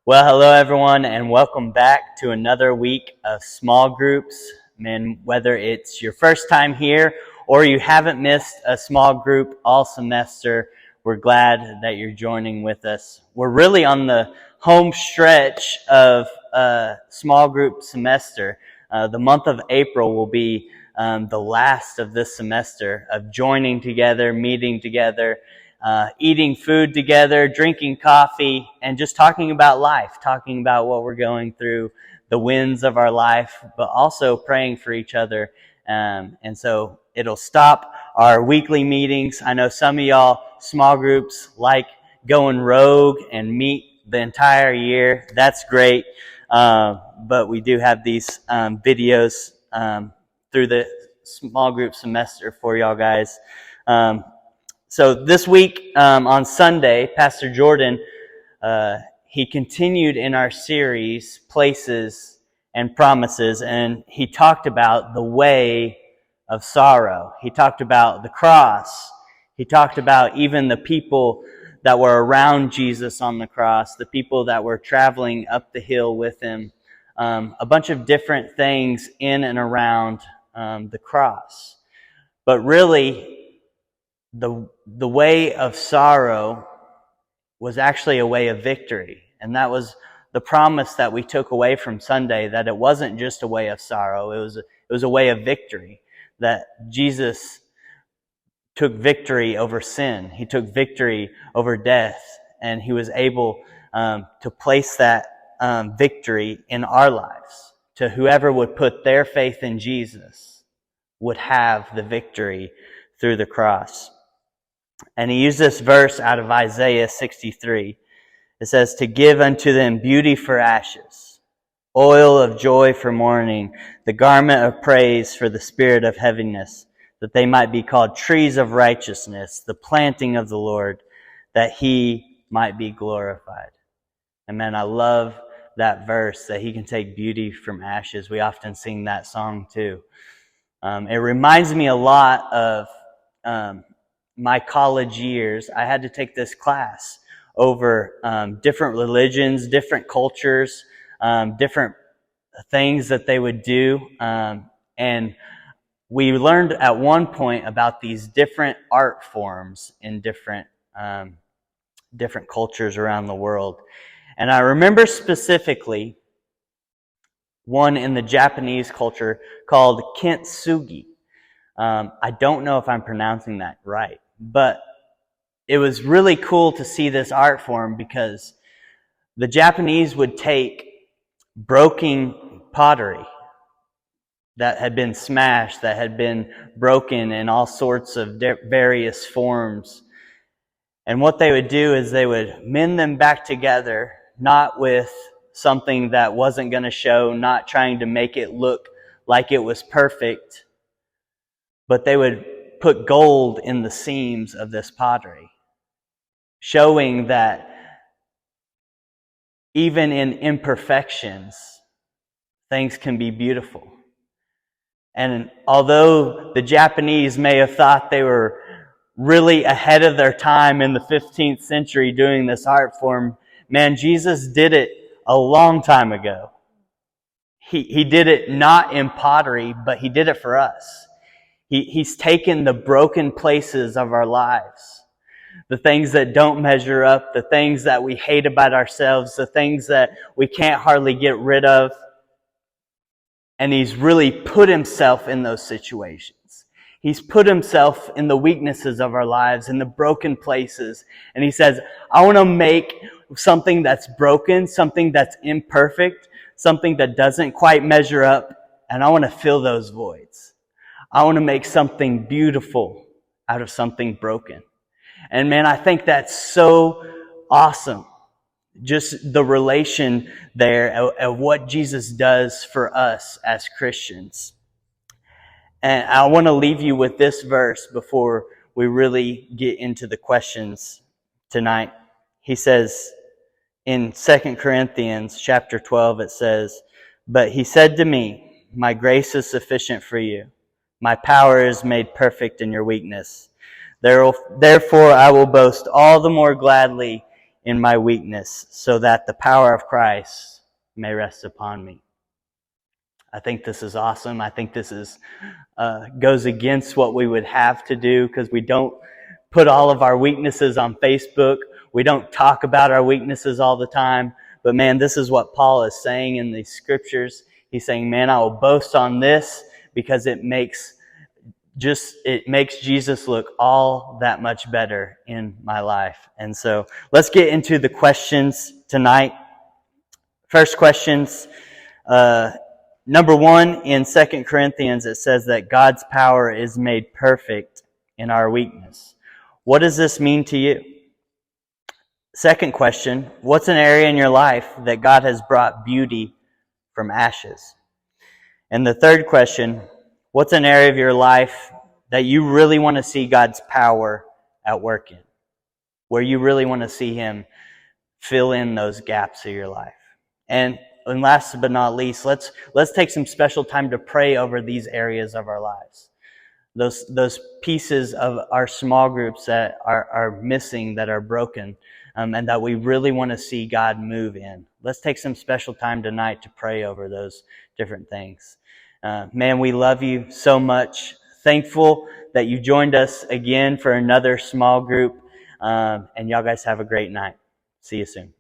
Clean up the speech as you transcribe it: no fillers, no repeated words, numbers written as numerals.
Well, hello everyone, and welcome back to another week of small groups. And whether it's your first time here or you haven't missed a small group all semester, we're glad that you're joining with us. We're really on the home stretch of small group semester. The month of April will be the last of this semester of joining together, meeting together, eating food together, drinking coffee, and just talking about life, talking about what we're going through, the wins of our life, but also praying for each other. And so it'll stop our weekly meetings. I know some of y'all small groups like going rogue and meet the entire year. That's great. But we do have these videos through the small group semester for y'all guys. So this week on Sunday, Pastor Jordan, he continued in our series, Places and Promises, and he talked about the way of sorrow. He talked about the cross. He talked about even the people that were around Jesus on the cross, the people that were traveling up the hill with him, a bunch of different things in and around the cross. But really, the way of sorrow was actually a way of victory. And that was the promise that we took away from Sunday, that it wasn't just a way of sorrow, it was a way of victory. That Jesus took victory over sin. He took victory over death. And he was able to place that victory in our lives. To whoever would put their faith in Jesus would have the victory through the cross. And he used this verse out of Isaiah 63. It says, "To give unto them beauty for ashes, oil of joy for mourning, the garment of praise for the spirit of heaviness, that they might be called trees of righteousness, the planting of the Lord, that he might be glorified." And man, I love that verse, that he can take beauty from ashes. We often sing that song too. It reminds me a lot of my college years. I had to take this class over different religions, different cultures, different things that they would do. And we learned at one point about these different art forms in different cultures around the world. And I remember specifically one in the Japanese culture called kintsugi. I don't know if I'm pronouncing that right, but it was really cool to see this art form, because the Japanese would take broken pottery that had been smashed, that had been broken in all sorts of various forms. And what they would do is they would mend them back together, not with something that wasn't going to show, not trying to make it look like it was perfect, but they would put gold in the seams of this pottery, showing that even in imperfections, things can be beautiful. And although the Japanese may have thought they were really ahead of their time in the 15th century doing this art form, man, Jesus did it a long time ago. He did it not in pottery, but he did it for us. He's taken the broken places of our lives, the things that don't measure up, the things that we hate about ourselves, the things that we can't hardly get rid of. And he's really put himself in those situations. He's put himself in the weaknesses of our lives, in the broken places. And he says, I want to make something that's broken, something that's imperfect, something that doesn't quite measure up, and I want to fill those voids. I want to make something beautiful out of something broken. And man, I think that's so awesome. Just the relation there of what Jesus does for us as Christians. And I want to leave you with this verse before we really get into the questions tonight. He says in 2 Corinthians chapter 12, it says, "But he said to me, my grace is sufficient for you. My power is made perfect in your weakness. Therefore I will boast all the more gladly in my weakness, so that the power of Christ may rest upon me. I think this is awesome. I think this is goes against what we would have to do, because we don't put all of our weaknesses on Facebook. We don't talk about our weaknesses all the time. But man, this is what Paul is saying in these scriptures. He's saying, man, I will boast on this because it makes Jesus look all that much better in my life. And so let's get into the questions tonight. First questions. Number 1, in 2 Corinthians, it says that God's power is made perfect in our weakness. What does this mean to you? Second question, what's an area in your life that God has brought beauty from ashes? And the third question, what's an area of your life that you really want to see God's power at work in? Where you really want to see Him fill in those gaps of your life? And last but not least, let's take some special time to pray over these areas of our lives. Those pieces of our small groups that are missing, that are broken, and that we really want to see God move in. Let's take some special time tonight to pray over those different things. Man, we love you so much. Thankful that you joined us again for another small group. And y'all guys have a great night. See you soon.